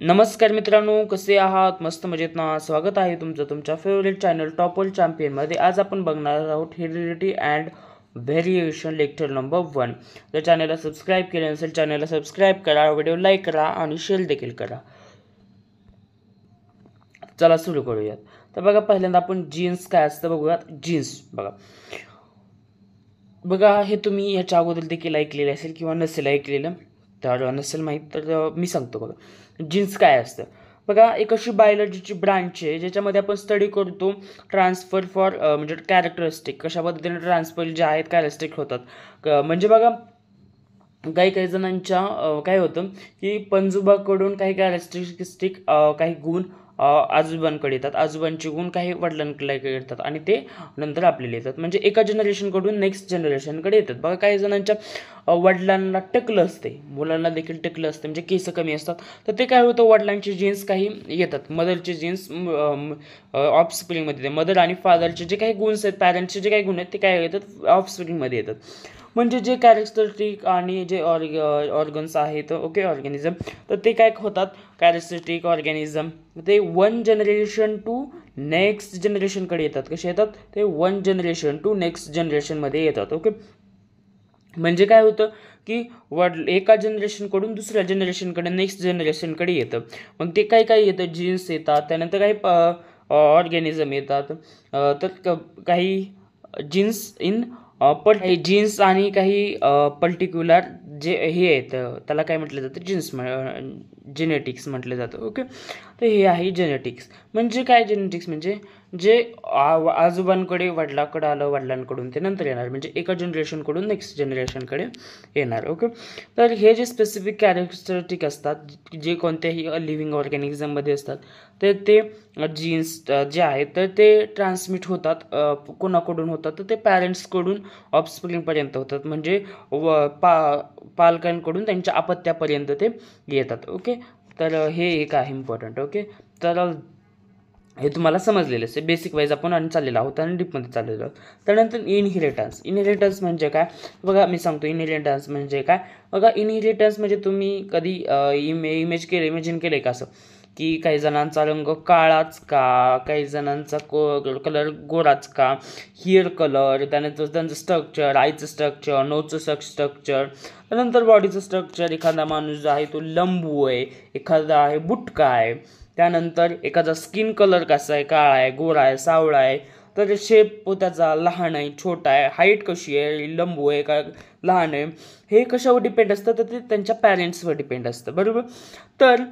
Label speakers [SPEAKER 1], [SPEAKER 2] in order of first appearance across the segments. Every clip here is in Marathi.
[SPEAKER 1] नमस्कार मित्रांनो, कसे आहात? मस्त मजेत ना? स्वागत आहे तुमचं तुमच्या फेवरेट चॅनल टॉपल चॅम्पियनमध्ये. आज आपण बघणार आहोत heredity and variation lecture number 1. जर चॅनलला सबस्क्राईब केले नसेल चॅनलला सबस्क्राईब करा, व्हिडिओ लाईक करा आणि शेअर देखील करा. चला सुरू करूयात. तर बघा, पहिल्यांदा आपण जीन्स काय असतं बघूयात. जीन्स बघा हे तुम्ही ह्याच्या अगोदर देखील ऐकलेलं असेल किंवा नसेल ऐकलेलं. तर नसेल माहीत तर मी सांगतो. बघा, जीन्स काय असतं. बघा, एक अशी बायोलॉजीची ब्रांच आहे ज्याच्यामध्ये आपण स्टडी करतो ट्रान्सफर फॉर म्हणजे कॅरेक्टरिस्टिक, कशा पद्धतीने ट्रान्सफर जे आहेत कॅरेक्टरिस्टिक होतात. म्हणजे बघा, काही जणांच्या काय होतं की पणजोबाकडून काही कॅरेक्टरिस्टिक काही गुण आजोबांकडे येतात, आजोबांचे गुण काही वडिलांकडे येतात आणि ते नंतर आपल्याला येतात. म्हणजे एका जनरेशनकडून नेक्स्ट जनरेशनकडे येतात. बघा, काही जणांच्या वडिलांना टकलं असते, मुलांना देखील टकलं असते, म्हणजे केस कमी असतात. तर ते काय होतं, वडिलांचे जीन्स काही येतात, मदरचे जीन्स ऑफस्प्रिंगमध्ये. मदर आणि फादरचे जे काही गुण आहेत, पॅरेंट्सचे जे काही गुण आहेत ते काय येतात, ऑफस्प्रिंगमध्ये येतात. म्हणजे जे कॅरेक्टरिस्टिक आणि जे ऑर्गन्स आहेत, ओके, ऑर्गॅनिझम, तर ते काय होतात, कॅरेक्टरिस्टिक ऑर्गॅनिझम ते 1 जनरेशन टू नेक्स्ट जनरेशनकडे येतात. कसे येतात ते 1 जनरेशन टू नेक्स्ट जनरेशनमध्ये येतात. ओके, म्हणजे काय होतं की एका जनरेशनकडून दुसऱ्या जनरेशनकडे नेक्स्ट जनरेशनकडे येतं. मग ते काय येतं, जीन्स येतात, त्यानंतर काही ऑर्गॅनिझम येतात. तर काही जीन्स इन काही जीन्स आणि काही पर्टिक्युलर जे हे आहेत त्याला काय म्हटलं जातं, जेनेटिक्स म्हटलं जातं. ओके, तर हे आहे जेनेटिक्स. म्हणजे काय, जेनेटिक्स म्हणजे जे आजोबांकडे वडिलांकडे आलं, वडिलांकडून ते नंतर येणार, म्हणजे एका जनरेशनकडून नेक्स्ट जनरेशनकडे येणार. ओके, तर हे जे स्पेसिफिक कॅरेक्टरिस्टिक असतात जे कोणत्याही लिव्हिंग ऑर्गॅनिझममध्ये असतात, तर ते जीन्स जे आहेत तर ते ट्रान्समिट होतात. कोणाकडून होतात, तर ते पॅरेंट्सकडून ऑफस्प्रिंगपर्यंत होतात. म्हणजे पालकांकडून त्यांच्या अपत्यापर्यंत ते येतात. ओके, तर हे एक आहे इम्पॉर्टंट. ओके, तर हे तुम्हाला समजलेलं असेल. बेसिक वाईज आपण आणि चाललेलो आहोत आणि डीपमध्ये चाललेलो आहोत. त्यानंतर इनहेरिटन्स म्हणजे काय बघा, मी सांगतो इनहेरिटन्स म्हणजे काय. बघा, इनहेरिटन्स म्हणजे तुम्ही कधी इमेजिन केलं का असं, की काही जणांचा रंग काळाच का, काही जणांचा कलर गोराच का, हेअर कलर, त्यानंतर त्यांचं स्ट्रक्चर, आईचं स्ट्रक्चर, नोजचं स्ट्रक्चर, त्यानंतर बॉडीचं स्ट्रक्चर. एखादा माणूस जो आहे तो लंबू आहे, एखादा आहे बुटका आहे, त्यानंतर एखादा स्किन कलर कसा आहे, काळा आहे, गोरा आहे, सावळा आहे, तर शेप त्याचा लहान आहे, छोटा आहे, हाईट कशी आहे, लंबू आहे का लहान आहे, हे कशावर डिपेंड असतं, तर ते त्यांच्या पॅरेंट्सवर डिपेंड असतं. बरोबर, तर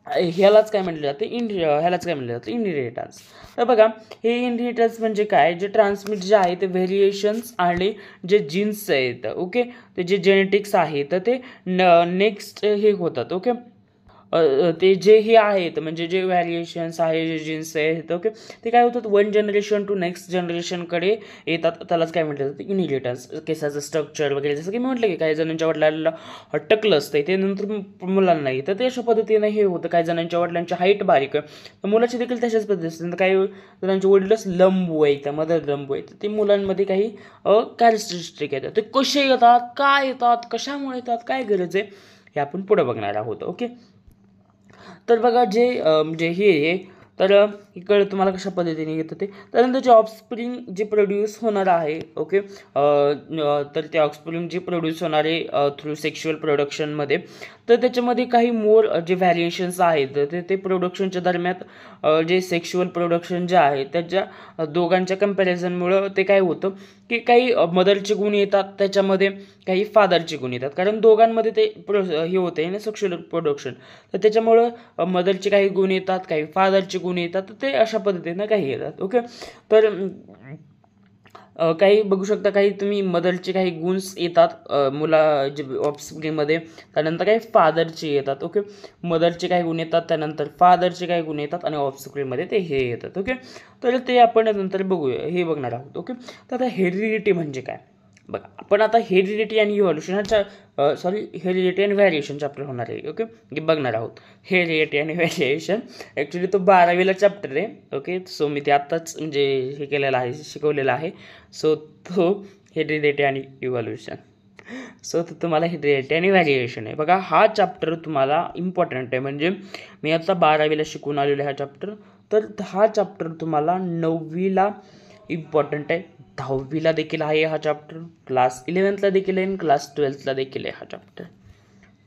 [SPEAKER 1] ह्यालाच काय म्हटलं जातं, इनहेरिटन्स. तर बघा, हे इनहेरिटन्स म्हणजे काय, जे ट्रान्समिट जे आहे ते व्हेरिएशन्स आणि जे जीन्स आहेत, ओके, ते जे जेनेटिक्स आहे तर ते नेक्स्ट हे होतात. ओके, ते जे हे आहेत म्हणजे जे व्हॅरिएशन्स आहे, जे जीन्स आहेत, ओके, ते काय होतात 1 जनरेशन टू नेक्स्ट जनरेशनकडे येतात. त्यालाच काय म्हटलं जातं, इनहेरिटन्स. केसाचं स्ट्रक्चर वगैरे, जसं की मी म्हटलं की काही जणांच्या वडिलांना टकलं असतं, ते नंतर मुलांना येतं, ते अशा पद्धतीने हे होतं. काही जणांच्या वडिलांची हाईट बारीक आहे तर मुलाची देखील तशाच पद्धती असते. काही जणांचे वडीलच लंबू आहेत, मदर लंबू आहेत, ते मुलांमध्ये काही कॅरेक्टरिस्टिक येतात. ते कसे येतात, काय येतात, कशामुळे येतात, काय गरज आहे, हे आपण पुढे बघणार आहोत. ओके, तर बघा, जे म्हणजे हे तर इकडे तुम्हाला कशा पद्धतीने येतं ते. त्यानंतर जे ऑफस्प्रिंग जे प्रोड्यूस होणार आहे, ओके, तर ते ऑफस्प्रिंग जे प्रोड्यूस होणारे थ्रू सेक्शुअल प्रोडक्शनमध्ये, तर त्याच्यामध्ये काही मोर जे व्हॅरिएशन्स आहेत तर ते प्रोडक्शनच्या दरम्यान जे सेक्शुअल प्रोडक्शन जे आहे त्याच्या दोघांच्या कम्पॅरिझनमुळं ते काय होतं की काही मदरचे गुण येतात त्याच्यामध्ये, काही फादरचे गुण येतात, कारण दोघांमध्ये ते हे होते ना सेक्शुअल प्रोडक्शन. तर त्याच्यामुळं मदरचे काही गुण येतात, काही फादरचे गुण येतात, तर ते अशा पद्धतीनं काही येतात. ओके, तर काही बघू शकता, काही तुम्ही मदरचे काही गुण्स येतात मुला जे ऑफस्प्रिंगमध्ये, त्यानंतर काही फादरचे येतात. ओके, मदरचे काही गुण येतात, त्यानंतर फादरचे काही गुण येतात आणि ऑफस्प्रिंगमध्ये ते हे येतात. ओके, तर ते आपण नंतर बघूया, हे बघणार आहोत. ओके, तर आता हेरिडिटी म्हणजे काय बघा. आपण आता हेरिडिटी आणि इव्हॉल्युशनच्या हेरिडिटी आणि व्हॅरिएशन चॅप्टर होणार आहे. ओके, बघणार आहोत हेरिडिटी आणि व्हॅरिएशन. ॲक्च्युली तो 12वीला चॅप्टर आहे. ओके, सो मी ते आत्ताच म्हणजे शिकवलेला आहे. सो तो हेरिडिटी आणि इव्हॉल्युशन. सो तर तुम्हाला हेरिडिटी आणि व्हॅरिएशन आहे. बघा हा चॅप्टर तुम्हाला इम्पॉर्टंट आहे. म्हणजे मी आता 12वीला शिकून आलेलो आहे हा चॅप्टर, तर हा चॅप्टर तुम्हाला 9वीला इम्पॉर्टंट आहे, 10वीला देखील आहे हा चॅप्टर, क्लास 11ला देखील आहे आणि क्लास 12ला देखील आहे हा चॅप्टर.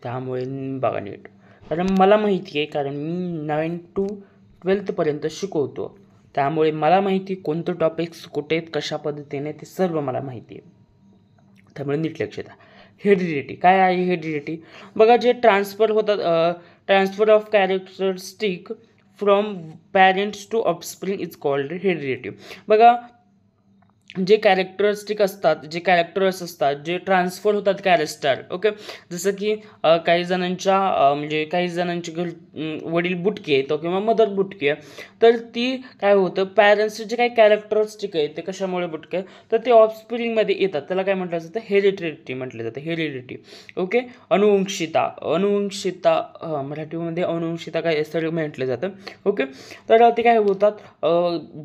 [SPEAKER 1] त्यामुळे बघा नीट, कारण मला माहिती आहे, कारण मी 9 to 12पर्यंत शिकवतो, त्यामुळे मला माहिती कोणतं टॉपिक्स कुठे आहेत, कशा पद्धतीने, ते सर्व मला माहिती आहे. त्यामुळे नीट लक्ष द्या. हेरिडिटी काय आहे? हेरिडिटी बघा, जे ट्रान्सफर होतात, transfer of characteristic from parents to offspring is called heredity. बघा, जे कॅरेक्टरिस्टिक असतात, जे कॅरेक्टर्स असतात, जे ट्रान्सफर होतात कॅरेक्टर, ओके, जसं की काही जणांच्या म्हणजे काही जणांचे वडील बुटके आहेत किंवा मदर बुटके आहे, तर ती काय होतं, पॅरेंट्सचे जे काही कॅरेक्टरिस्टिक आहे ते कशामुळे बुटके आहे, तर ते ऑफस्प्रिंगमध्ये येतात. त्याला काय म्हटलं जातं? हेरिडिटी म्हटलं जातं, हेरिडिटी. ओके, अनुवंशिता, मराठीमध्ये अनुवंशिता काय सर म्हटलं जातं. ओके, तर ते काय होतात,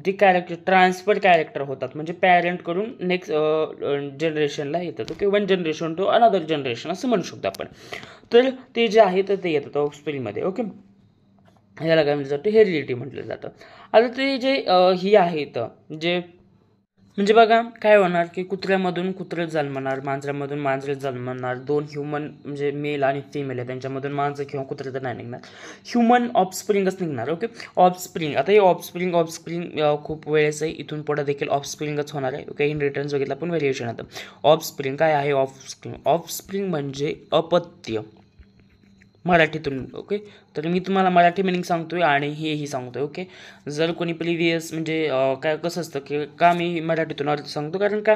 [SPEAKER 1] जे कॅरेक्टर ट्रान्सफर कॅरेक्टर होतात, म्हणजे पॅरेंट करून नेक्स्ट जनरेशनला येतात. Okay, one generation to another generation असं म्हणू शकतो आपण. तर ते जे आहे तर ते येतात ऑफस्प्रिंगमध्ये. ओके, ह्याला काय म्हटलं जातं? हेरिडिटी म्हटलं जातं. आता ते जे ही आहेत, जे म्हणजे बघा काय होणार की कुत्र्यामधून कुत्रे जन्मणार, मांजरामधून मांजरे जन्मणार, दोन ह्युमन म्हणजे मेल आणि फिमेल आहे, त्यांच्यामधून मांजर किंवा कुत्रे तर नाही निघणार, ह्युमन ऑफस्प्रिंगच निघणार. Okay, offspring. आता हे ऑफस्प्रिंग खूप वेळेस आहे, इथून पुढे देखील ऑफस्प्रिंगच होणार आहे. ओके, इन रिटर्न्स बघितलं पण व्हेरिएशन आता. ऑफस्प्रिंग काय आहे? ऑफस्प्रिंग म्हणजे अपत्य मराठीतून. ओके, तर मी तुम्हाला मराठी मिनिंग सांगतोय आणि हेही सांगतोय. ओके, जर कोणी प्रिव्हियस म्हणजे काय कसं असतं की का मी मराठीतून अर्थ सांगतो, कारण का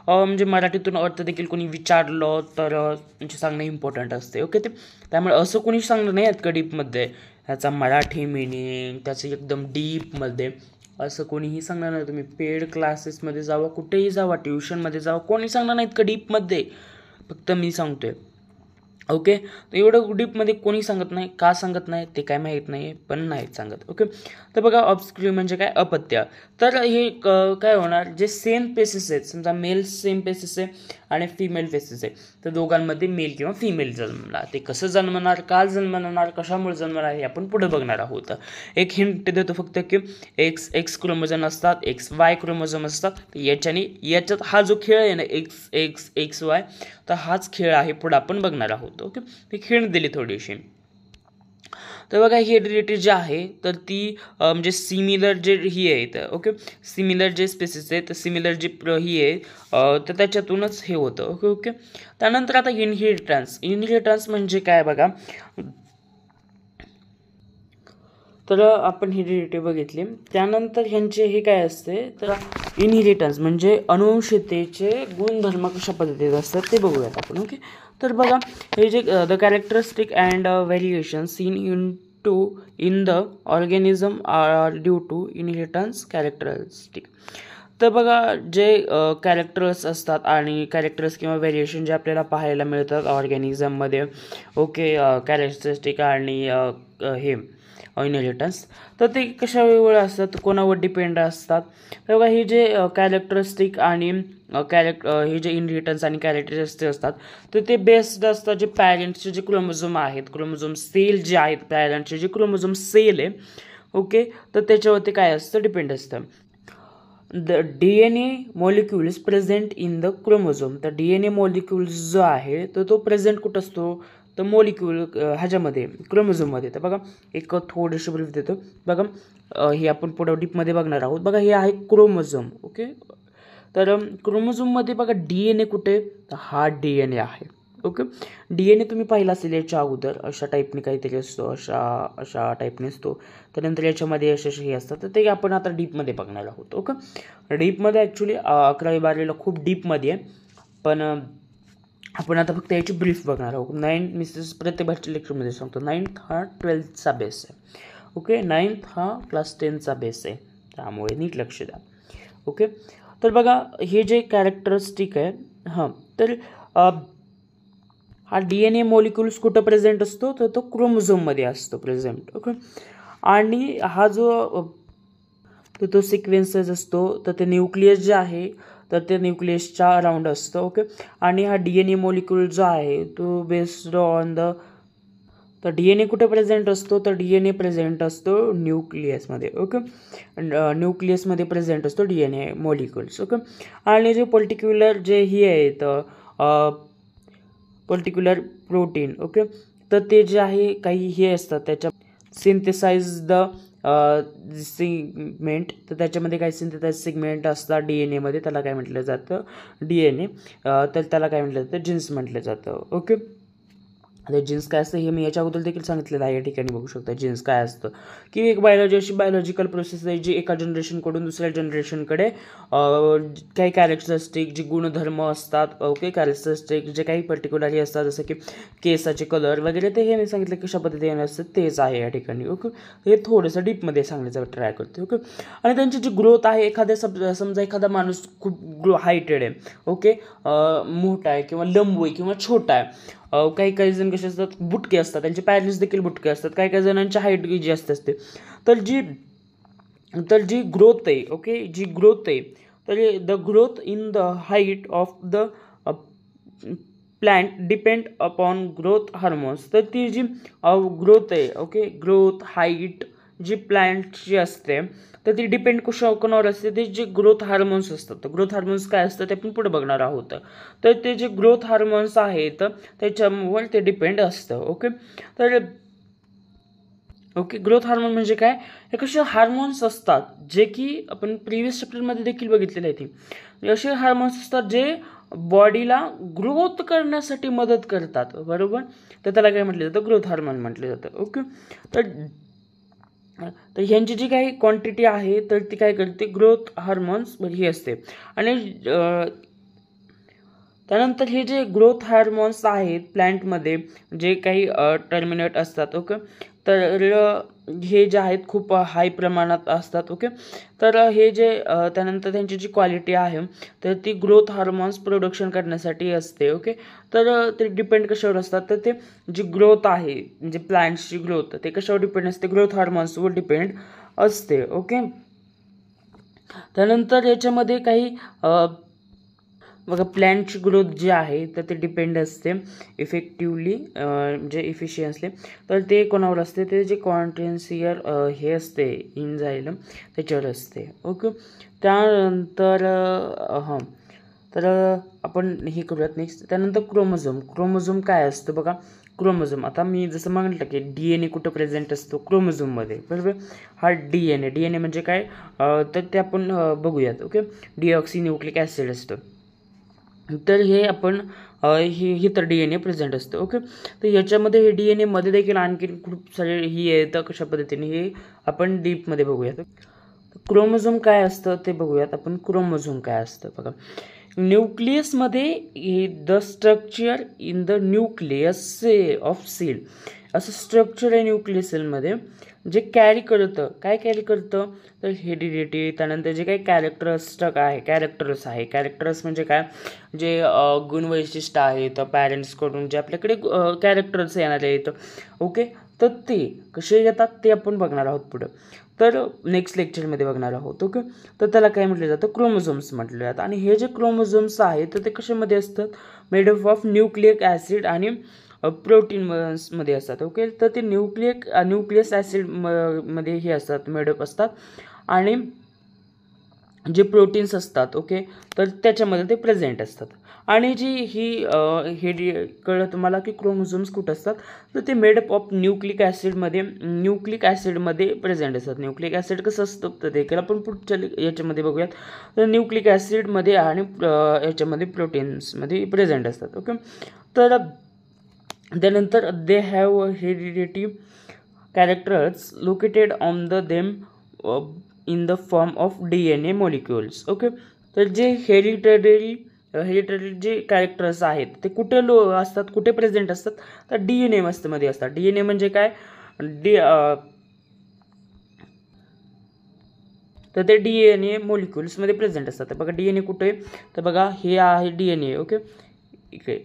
[SPEAKER 1] म्हणजे मराठीतून अर्थ देखील कोणी विचारलं तर म्हणजे सांगणं इम्पॉर्टंट असते. ओके, ते त्यामुळे असं कोणी सांगणं नाही आहेत का डीपमध्ये ह्याचा मराठी मिनिंग, त्याचं एकदम डीपमध्ये असं कोणीही सांगणार नाही. तुम्ही पेड क्लासेसमध्ये जावा, कुठेही जावा, ट्युशनमध्ये जावा, कोणी सांगणार नाहीत का डीपमध्ये, फक्त मी सांगतोय. ओके, तर एवढं डीपमध्ये कोणी सांगत नाही. का सांगत नाही ते काय माहीत नाही, पण नाहीत सांगत. ओके, तर बघा ऑफस्प्रिंग म्हणजे काय? अपत्य. तर हे काय होणार, जे सेम पेसेस आहेत, समजा मेल सेम पेसेस आहे आणि फिमेल पेसेस आहे, तर दोघांमध्ये मेल किंवा फिमेल जन्मणार. ते कसं जन्मणार, का जन्मणार, कशामुळे जन्मणार हे आपण पुढे बघणार आहोत. एक हिंट देतो फक्त की एक्स क्रोमोझोम असतात, XY क्रोमोझोम असतात. याच्यात हा जो खेळ आहे ना, XY, तर हाच खेळ आहे, पुढे आपण बघणार आहोत. ओके, ती खेळ दिली थोडीशी. तर बघा हेरिडिटी जी आहे तर ती म्हणजे सिमिलर जे ही आहेत. ओके, सिमिलर जे स्पेसिस आहेत, सिमिलर जी ही आहे, तर त्याच्यातूनच हे होतं. ओके ओके, त्यानंतर आता इनहेरिटन्स म्हणजे काय बघा, तर आपण हेरिडिटी बघितली. त्यानंतर ह्यांचे हे काय असते, तर इनहेरिटन्स म्हणजे अनुवंशिकतेचे गुणधर्म कशा पद्धतीत असतात ते बघूयात आपण. ओके, तर बघा हे जे the characteristic and variation seen in the organism are due to inheritance characteristic. तर बघा जे कॅरेक्टर्स असतात आणि कॅरेक्टर्स किंवा व्हेरिएशन जे आपल्याला पाहायला मिळतात ऑर्गॅनिझममध्ये. ओके, कॅरेक्टरिस्टिक आणि हे इनहेरिटन्स, तर ते कशावर असतात, कोणावर डिपेंड असतात. तर बघा हे जे कॅरेक्टरिस्टिक आणि हे जे इनहेरिटन्स आणि कॅरेक्टरिस्टिक असतात, तर ते बेस्ड असतात जे पॅरेंट्सचे जे क्रोमोझोम आहेत, क्रोमोझोम सेल जे आहेत, पॅरेंटचे जे क्रोमोझोम सेल आहे. ओके, तर त्याच्यावरती काय असतं, डिपेंड असतं. The DNA molecules present in the chromosome. तर DNA मॉलिक्युल्स जो आहे तर तो प्रेझेंट कुठं असतो, तर मॉलिक्यूल ह्याच्यामध्ये क्रोमोझोममध्ये. तर बघा एक थोडीशी ब्रीफ देतो. बघा हे आपण पुढे डीपमध्ये बघणार आहोत. बघा हे आहे क्रोमोझोम. ओके, तर क्रोमोझोममध्ये बघा DNA कुठे, तर हा DNA आहे. ओके, DNA तुम्ही पाहिला असेल याच्या अगोदर, अशा टाईपने काहीतरी असतो, अशा टाईपने असतो. त्यानंतर याच्यामध्ये असे हे असतात, तर ते आपण आता डीपमध्ये बघणार आहोत. ओके, डीपमध्ये ॲक्च्युली 11वी 12वीला खूप डीपमध्ये आहे, पण आपण आता फक्त याची ब्रीफ बघणार आहोत. मिसेस प्रत्येक भाषेच्या लेक्चरमध्ये सांगतो, 9th हा 12thचा बेस आहे. ओके, 9th हा क्लास 10चा बेस आहे, त्यामुळे नीट लक्ष द्या. ओके, तर बघा हे जे कॅरेक्टरिस्टिक आहे, हां, तर हा DNA मॉलिक्युल्स कुठं प्रेझेंट असतो, तर तो क्रोमोझोममध्ये असतो प्रेझेंट. ओके, आणि हा जो तो सिक्वेन्सेस असतो, तर ते न्यूक्लियस जे आहे तर ते न्यूक्लियसच्या अराउंड असतं. ओके, आणि हा DNA मॉलिक्यूल जो आहे तो बेस्ड ऑन द, तर DNA कुठे प्रेझेंट असतो, तर DNA प्रेझेंट असतो न्यूक्लियसमध्ये. ओके, न्यूक्लियसमध्ये प्रेझेंट असतो DNA मॉलिक्युल्स. ओके, आणि जे पर्टिक्युलर जे ही आहेत पर्टिक्युलर प्रोटीन, ओके, तर ते जे आहे काही हे असतात त्याच्या सिंथेसाइज द सिगमेंट, तर त्याच्यामध्ये काही सिंथेसाइज सिगमेंट असतात DNA मध्ये, त्याला काय म्हटलं जातं, DNA, तर त्याला काय म्हटलं जातं, जीन्स म्हटलं जातं. ओके, आता जीन्स काय असतं हे मी याच्या अगोदर देखील सांगितलेलं आहे. या ठिकाणी बघू शकता जीन्स काय असतं, की एक बायोलॉजिकल प्रोसेस आहे जी एका जनरेशनकडून दुसऱ्या जनरेशनकडे काही कॅरेक्टरिस्टिक जे गुणधर्म असतात, ओके, कॅरेक्टरिस्टिक जे काही पर्टिक्युलरली असतात, जसं की केसाचे कलर वगैरे, ते हे मी सांगितलं कशा पद्धतीने असतं तेच आहे या ठिकाणी. ओके, हे थोडंसं डीपमध्ये सांगण्याचा ट्राय करतो. ओके, आणि त्यांची जी ग्रोथ आहे, समजा एखादा माणूस खूप हायटेड आहे, ओके, मोठा आहे किंवा लंबू आहे किंवा छोटा आहे, काही जण कसे असतात बुटके असतात, त्यांचे पॅरेंट्स देखील बुटके असतात, काही जणांची हाईट जी जास्त असते, तर जी ग्रोथ आहे, ओके, जी ग्रोथ आहे, तर the growth in the height of the plant depend upon growth hormones. तर ती जी ग्रोथ आहे, ओके, ग्रोथ हाईट जी प्लांटची असते, तर ती डिपेंड कोणावर असते, ते जे ग्रोथ हार्मोन्स असतात. तर ग्रोथ हार्मोन्स काय असतं ते आपण पुढे बघणार आहोत. तर ते जे ग्रोथ हार्मोन्स आहेत त्याच्यावर ते डिपेंड असतं. ओके, तर ग्रोथ हार्मोन म्हणजे काय, हे कसे हार्मोन्स असतात जे की आपण प्रिव्हियस चॅप्टरमध्ये देखील बघितलेले आहेत. असे हार्मोन्स असतात जे बॉडीला ग्रोथ करण्यासाठी मदत करतात, बरोबर, तर त्याला काय म्हटलं जातं, ग्रोथ हार्मोन म्हटलं जातं. ओके, तर ह्यांची जी काही क्वांटिटी आहे तर ती काय करते, ग्रोथ हार्मोन्स ही असते. आणि त्यानंतर हे जे ग्रोथ हार्मोन्स आहेत प्लॅन्टमध्ये जे काही टर्मिनेट असतात, ओके, तर हे जे आहेत खूप हाय प्रमाणात असतात. ओके, तर हे जे त्यानंतर त्यांची जी क्वालिटी आहे तर ती ग्रोथ हार्मोन्स प्रोडक्शन करण्यासाठी असते. ओके, तर ते डिपेंड कशावर असतात, तर ते जी ग्रोथ आहे म्हणजे प्लांट्सची ग्रोथ ते कशावर डिपेंड असते, ग्रोथ हार्मोन्सवर डिपेंड असते. ओके, त्यानंतर याच्यामध्ये काही बघा प्लॅन्टची ग्रोथ जी आहे तर ते डिपेंड असते इफेक्टिवली म्हणजे इफिशियन्सली, तर ते कोणावर असते, ते जे कॉन्टेन्सियर हे असते इनझायलम त्याच्यावर असते. ओके, त्यानंतर तर आपण हे करूयात नेक्स्ट. त्यानंतर क्रोमोझोम काय असतं बघा. क्रोमोझोम आता मी जसं म्हटलं की DNA कुठं प्रेझेंट असतो, क्रोमोझोममध्ये, बरोबर. हा DNA म्हणजे काय, तर ते आपण बघूयात. ओके, डिऑक्सी न्यूक्लिक ॲसिड असतं, तर हे आपण हे तर DNA प्रेझेंट असतं. ओके, तर याच्यामध्ये हे DNA मध्ये देखील आणखी खूप सारे ही येतं कशा पद्धतीने हे आपण डीपमध्ये बघूयात. क्रोमोझोम काय असतं ते बघूयात आपण. क्रोमोझोम काय असतं बघा. न्यूक्लियसमध्ये the structure in the nucleus of cell, असं स्ट्रक्चर आहे न्यूक्लियस सेलमध्ये जे कॅरी करतं. काय कॅरी करतं, तर हेरिडिटी, त्यानंतर जे काही कॅरेक्टर्स म्हणजे काय, जे गुणवैशिष्ट्य आहेत पॅरेंट्सकडून जे आपल्याकडे कॅरेक्टर्स येणार आहेत. ओके, तर ते कसे येतात ते आपण बघणार आहोत पुढं, तर नेक्स्ट लेक्चरमध्ये बघणार आहोत. ओके, तर त्याला काय म्हटलं जातं, क्रोमोझोम्स म्हटलं जातं. आणि हे जे क्रोमोझोम्स आहेत तर ते कशामध्ये असतात, made up of nucleic acid आणि प्रोटीनमध्ये असतात. ओके, तर ते न्यूक्लियस ॲसिड मध्ये हे असतात, मेडअप असतात, आणि जे प्रोटीन्स असतात, ओके, तर त्याच्यामध्ये ते प्रेझेंट असतात. आणि जी हे कळलं तुम्हाला की क्रोमोझोम्स कुठं असतात, तर ते मेडअप ऑफ न्यूक्लिक ॲसिडमध्ये प्रेझेंट असतात. न्यूक्लिक ॲसिड कसं असतं तर देखील आपण पुढच्या याच्यामध्ये बघूयात. तर न्यूक्लिक ॲसिडमध्ये आणि याच्यामध्ये प्रोटीन्समध्ये प्रेझेंट असतात. ओके, तर त्यानंतर they have heredity characters located on the them in the form of DNA molecules. Okay, तर जे हेरिटरी जे कॅरेक्टर्स आहेत ते कुठे असतात, कुठे प्रेझेंट असतात, तर DNA मध्ये असतात. DNA म्हणजे काय, तर ते DNA मॉलिक्युल्समध्ये प्रेझेंट असतात. तर बघा DNA कुठे, तर बघा हे आहे DNA. ओके,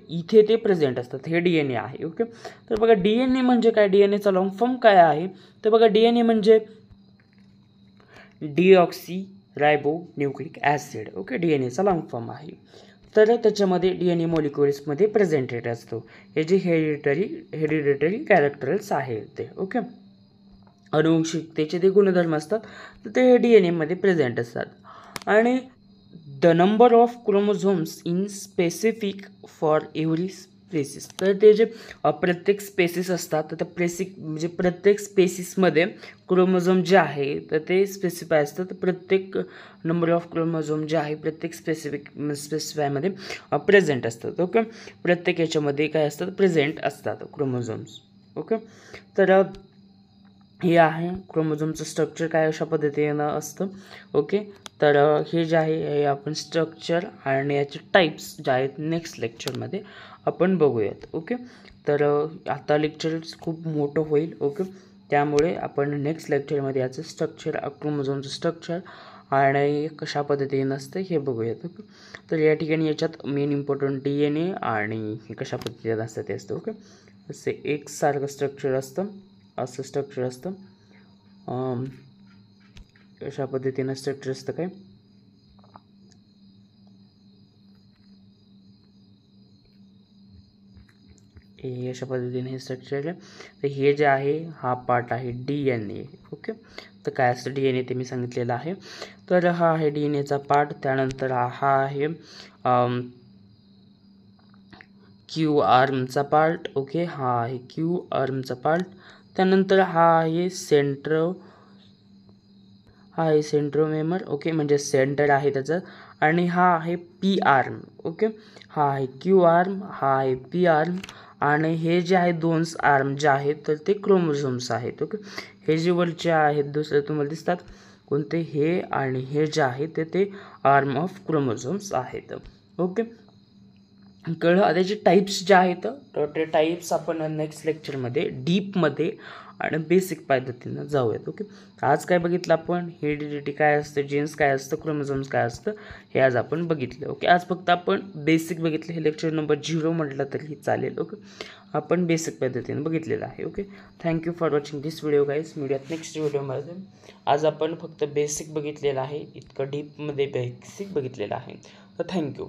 [SPEAKER 1] इथे ते प्रेझेंट असतात, हे DNA आहे. ओके, तर बघा DNA म्हणजे काय, DNAचा लॉंग फॉर्म काय आहे, तर बघा DNA म्हणजे deoxyribonucleic acid. Okay, DNA चा लॉंग फॉर्म आहे. तर त्याच्यामध्ये DNA मॉलिक्युल्समध्ये प्रेझेंटेड असतो. हे जे हेरिडिटरी कॅरेक्टर्स आहेत ते. ओके, अनुवंशिकतेचे ते गुणधर्म असतात तर ते DNA मध्ये प्रेझेंट असतात. आणि the number of chromosomes in specific for every species. तर ते जे प्रत्येक स्पेसिस असतात तर त्या म्हणजे प्रत्येक स्पेसिसमध्ये क्रोमोझोम जे आहे तर ते स्पेसिफाय असतात. प्रत्येक नंबर ऑफ क्रोमोझोम जे आहे प्रत्येक स्पेसिफायमध्ये प्रेझेंट असतात. ओके, प्रत्येक याच्यामध्ये काय असतात प्रेझेंट असतात क्रोमोझोम्स. ओके, तर हे आहे क्रोमोझोमचं स्ट्रक्चर काय अशा पद्धतीनं असतं. ओके, तर हे जे आहे हे आपण स्ट्रक्चर आणि याचे टाईप्स जे आहेत नेक्स्ट लेक्चरमध्ये आपण बघूयात. ओके, तर आता लेक्चर खूप मोठं होईल. ओके, त्यामुळे आपण नेक्स्ट लेक्चरमध्ये याचं स्ट्रक्चर क्रोमोझोमचं स्ट्रक्चर आणि कशा पद्धतीनं असतं हे बघूयात. ओके, तर या ठिकाणी याच्यात मेन इम्पॉर्टंट DNA आणि हे कशा पद्धतीनं असतं ते असतं. ओके, असे एकसारखं स्ट्रक्चर असतं, असं स्ट्रक्चर असतं. अशा पद्धतीनं स्ट्रक्चर असतं काय हे अशा पद्धतीने हे स्ट्रक्चर आहे. तर हे जे आहे हा पार्ट आहे DNA. ओके, तर काय असतं DNA ते मी सांगितलेलं आहे. तर हा आहे DNAचा पार्ट. त्यानंतर हा आहे क्यू आर्मचा पार्ट. ओके, हा आहे क्यू आर्मचा पार्ट. त्यानंतर हा आहे सेंट्रोमेमर. ओके, म्हणजे सेंटर आहे त्याचं. आणि हा आहे पी आर्म. ओके, हा आहे क्यू आर्म, हा आहे पी आर्म. आणि हे जे आहे दोन आर्म जे आहेत तर ते क्रोमोझोम्स आहेत. ओके, हे जे वरचे आहेत दुसरे तुम्हाला दिसतात कोणते हे आणि हे जे आहे ते आर्म ऑफ क्रोमोझोम्स आहेत. ओके, कळलं. त्याचे टाईप्स जे आहेत तर ते टाईप्स आपण नेक्स्ट लेक्चरमध्ये डीपमध्ये आणि बेसिक पद्धतीनं जाऊयात. ओके, आज काय बघितलं आपण हेरिडिटी काय असतं, जीन्स काय असतं, क्रोमोझोम्स काय असतं हे आज आपण बघितलं. ओके, आज फक्त आपण बेसिक बघितलं. हे लेक्चर नंबर 0 म्हटलं तरी चालेल. ओके, आपण बेसिक पद्धतीनं बघितलेलं आहे. Okay, thank you for watching this video guys. मिळूयात नेक्स्ट व्हिडिओमध्ये. आज आपण फक्त बेसिक बघितलेलं आहे, इतकं डीपमध्ये बेसिक बघितलेलं आहे. तर थँक्यू.